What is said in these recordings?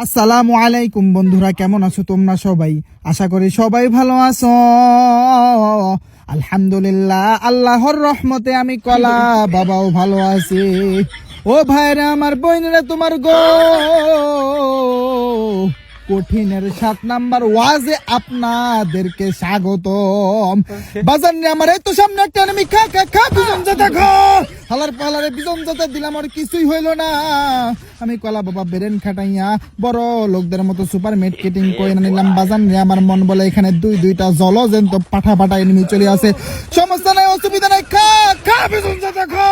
আসসালামু আলাইকুম বন্ধুরা, কেমন আছো তোমরা সবাই? আশা করি সবাই ভালো আছো। আলহামদুলিল্লাহ, আল্লাহর রহমতে আমি কলা বাবাও ভালো আছি। ও ভাইরা আমার, বোনেরা, তোমার গো কঠিনের 7 নাম্বার ওয়াজে আপনাদেরকে স্বাগতম। বাজার নিয়ে আমার এই তো সামনে একটা এনিমি, খা খা খা বিজন জাতা খা। হালার পালারে বিজন জাতা দিলাম, আর কিছুই হইল না। আমি কলা বাবা বেরেন খাটাইয়া বড় লোকদের মতো সুপার মেডকেটিং করে নিলাম। বাজান রে আমার, মন বলে এখানে দুইটা জলজন্ত পাঠা পাঠা এনিমি চলে আসে। সমস্যা নাই, অসুবিধা নাই, খা খা বিজন জাতা খা।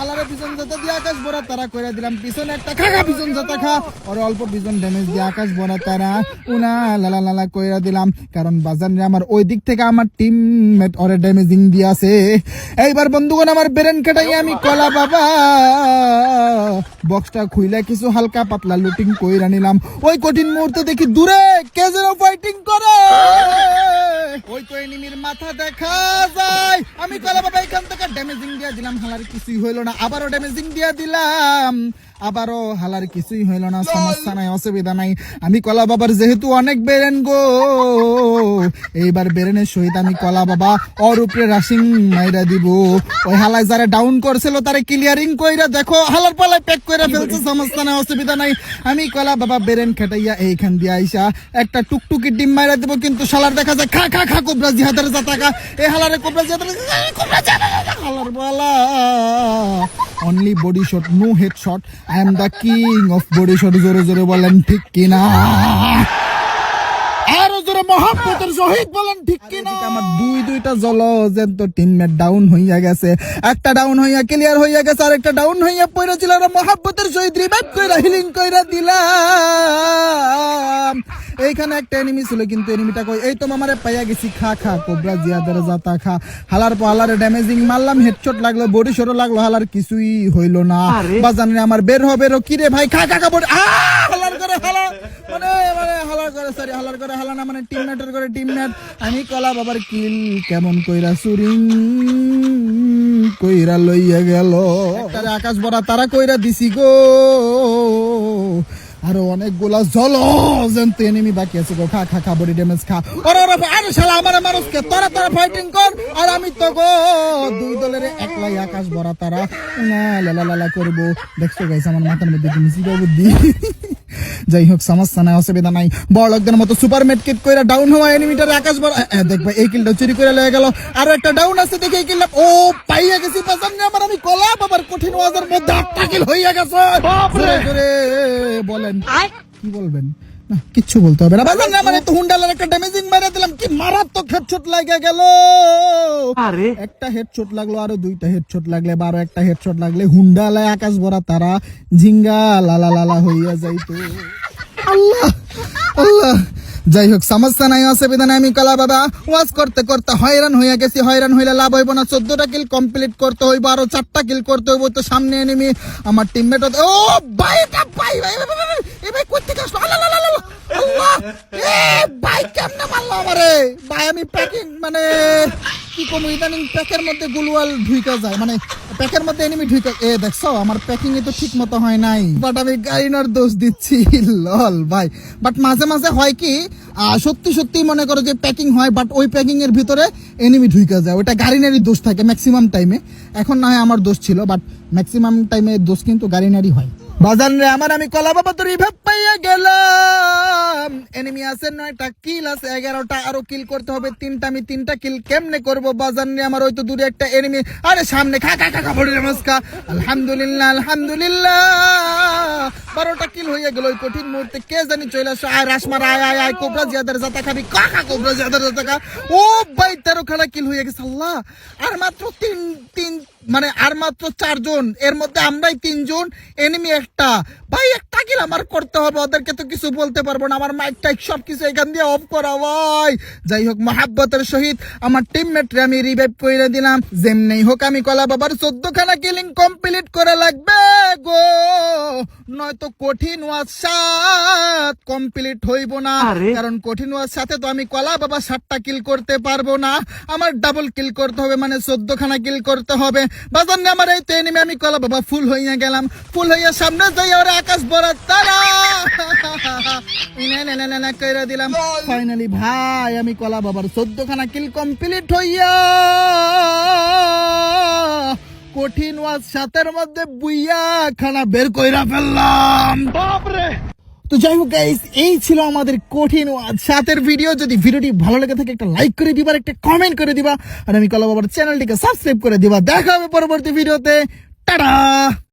হালারে বিজন জাতা দিয়ে আকাশ ভরা তারা কইরা দিলাম। পিছনে একটা খা খা বিজন জাতা খা। আর অল্প বিজন ড্যামেজ দিয়ে আকাশ ভরা তারা উনা লালা লালা কইরা দিলাম। কারণ বাজান রে আমার ওই দিক থেকে আমার টিমমেট ওরে ড্যামেজিং দিয়ে আছে। এইবার বন্ধুগণ আমার বেরেন কাটাই আমি কলা বাবা বক্সটা খুইলা কিছু হালকা পাতলা লুটিং কইরা নিলাম। ওই কঠিন মুহূর্তে দেখি দূরে কে যেন ফাইটিং করে। ওই তো এনিমির মাথা দেখা যায়। আমি কলা বাবা এখান থেকে ড্যামেজিং দিয়ে দিলাম, হালার কিছুই হইল না। আবারও ড্যামেজিং দিয়ে দিলাম, আবারও হালার কিছুই হইল না। সমস্যা নাই, অসুবিধা নাই। আমি কলা বাবার যেহেতু অনেক বেরেন গো, এইবার বেরেনের সহিত আমি কলা বাবা ওর উপরে রাশিং মাইরা দিব। ওই হালায় যারা ডাউন করছিল তারে ক্লিয়ারিং কইরা দেখো হালার পালায় প্যাক কইরা ফেলছে। সমস্যা নাই, অসুবিধা নাই। আমি কলা বাবা বেরেন খাটাইয়া এইখান দিয়ে আইসা একটা টুকটুকি ডিম মাইরা দিব। কিন্তু শালার দেখা যায় খা খা খা কোবরা জিহাদের জাতাকা। এই হালারে কোবরা জিহাদের হালার বালা only body shot, no head shot. I am the king of body shot. জোরে জোরে বলেন ঠিক কিনা? আরো জোরে মহব্বতের সহিত বলেন ঠিক কিনা? আমার দুইটা জলজন্ত টিমমেট ডাউন হইয়া গেছে। একটা ডাউন হইয়া ক্লিয়ার হইয়া গেছে, আর একটা ডাউন হইয়া পড়ে ছিল। আর মহব্বতের সহিত রিভাইভ কইরা হিলিং কইরা দিলাম। এইখানে একটা এনিমি ছিল, কিন্তু এনিমিটা কই? এই তো মামারে পাইয়া গেছি। খা খা কোবরা জিয়াদের জাতা খা। হালার পর হালারে ড্যামেজিং মারলাম, হেডশট লাগলো, বডি শটও লাগলো, হালার কিছুই হইল না। বাজানে আমার বের হবে কি রে ভাই? খা খা খা বডি হালার করে হালা মানে হালার করে, সরি হালার করে হালা না, মানে টিমমেটের করে টিমমেট। আমি কলা বাবার কিল কেমন কইরা সুরিং কইরা লইয়া গেল। একটারে আকাশ ভরা তারা কইরা দিছি গো। আরো অনেকগুলা জলজন্ত এনিমি বাকি আছে গো। খা খা খা বডি ড্যামেজ খা। আরে শালা আমারে মানুষকে তোরা ফাইটিং কর, আর আমি তো গো দুই দলের একলাই আকাশ ভরা তারা না লালা লালা করবো। দেখছো গাইস আমার মাথার মধ্যে কি মিসিবা বুদ্ধি। যাই হোক, সমস্যা নাই, অসুবিধা নাই। বড় লোকদের মতো সুপার মেডকিট কইরা ডাউন হওয়া এনিমিটার আকাশ ভরা দেখবা এই কিলটা চুরি করে লয়ে গেল। আর একটা ডাউন আছে, দেখে এই কিলটা ও পাইয়া গেছি। পাসামনে আমার আমি কলা বাবার কঠিন ওয়াজের মধ্যে 8টা কিল হইয়া গেছে। জোরে জোরে বলেন কি বলবেন? না কিচ্ছু বলতে হবে না। বাজান আমার তো হুন্ডালার একটা ড্যামেজিং মারা দিলাম, কি মারাত্মক হেডশট লাগা গেল। আরে একটা হেডশট লাগলো, আরো 2টা হেডশট লাগলে 12 একটা হেডশট লাগলে হুন্ডালায় আকাশ ভরা তারা ঝিঙ্গা লালা লালা হইয়া যাইতো। আল্লাহ আল্লাহ। যাই হোক, সমস্যা নাই, অসুবিধা নাই। আমি কলা বাবা ওয়াজ করতে করতে হয়রান হইয়া গেছি। হয়রান হইলে লাভ হইব না। 14টা কিল কমপ্লিট করতে হইব, আরো 4টা কিল করতে হইব। তো সামনে এনিমি আমার টিমমেট। ও ভাই, এটা ভাই ভাই এই ভাই কই থেকে আসলো? আল্লাহ আল্লাহ, এ ভাই কেমনে মারলো আমারে ভাই? আমি প্যাকিং মানে কি কম, ইদানিং প্যাকের মধ্যে গুলওয়াল ঢুইকা যায়, মানে প্যাকের মধ্যে এনিমি ঢুইকা। দেখছো আমার প্যাকিং এ তো ঠিক মতো হয় নাই, বাট আমি গাড়িনার দোষ দিচ্ছি। লল ভাই, বাট মাঝে মাঝে হয় কি সত্যি সত্যি মনে করো যে প্যাকিং হয়, বাট ওই প্যাকিং এর ভিতরে এনিমি ঢুইকা যায়। ওটা গাড়িনারই দোষ থাকে ম্যাক্সিমাম টাইমে। এখন না হয় আমার দোষ ছিল, বাট ম্যাক্সিমাম টাইমে দোষ কিন্তু গাড়িনারই হয়। বাজান রে আমার, আমি কলা বাবা তো রিভাইভ পাইয়া গেলাম। এনিমি আছে 9টা, কিল আছে 11টা, আরো কিল করতে হবে 3টা। আমি 3টা কিল কেমনে করব বাজান রে আমার? ওই তো দূরে একটা এনিমি, আরে সামনে খা খা খা বড়ি নমস্কার। আলহামদুলিল্লাহ আলহামদুলিল্লাহ, 12টা কিল হইয়া গেল। ওই কঠিন মুহূর্তে কে জানি চলে আসো। আয় রাসমার, আয় আয় আয় কোবরা জিয়াদের জাতা খাবি। খা খা কোবরা জিয়াদের জাতা খা। ও ভাই 13খানা কিল হইয়া গেছে। আল্লাহ, আর মাত্র তিন মানে আর মাত্র 4 জন, এর মধ্যে আমরাই 3 জন, এনিমি একটা। ভাই একটা কিল আমার করতে হবে, ওদেরকে তো কিছু বলতে পারবো না। আমার মাইক টাইক সবকিছু এখান দিয়ে অফ করা ভাই। যাই হোক, মহাব্বতের সহিত আমার টিমমেট রে আমি রিভাইভ করে দিলাম। যেমনি হোক আমি কলা বাবার 14খানা কিলিং কমপ্লিট করে লাগবে গো, নয়তো কঠিন ওয়াজ কমপ্লিট হইব না, কারণ কঠিন ওয়াজ সাথে তো আমি কলা বাবা 7টা কিল করতে পারবো না, আমার ডাবল কিল করতে হবে, মানে 14খানা কিল করতে হবে। বাজান আমার এই তো এনিমি, আমি কলা বাবা ফুল হইয়া গেলাম, ফুল হইয়া সামনে যাই ওরে আকাশ ভরা তারা না কইরা দিলাম। ফাইনালি ভাই আমি কলা বাবার 14খানা কিল কমপ্লিট হইয়া কঠিন ওয়াজ সাতের মধ্যে বুইয়া খানা বের কইরা ফেললাম। বাপরে! তো যাই হোক গাইস, এই ছিল আমাদের কঠিন ওয়াজ সাতের ভিডিও। যদি ভিডিওটি ভালো লেগে থাকে একটা লাইক করে দিবা, একটা কমেন্ট করে দিবা, আর আমি কলা বাবার চ্যানেলটিকে সাবস্ক্রাইব করে দিবা। দেখা হবে পরবর্তী ভিডিওতে। টাটা।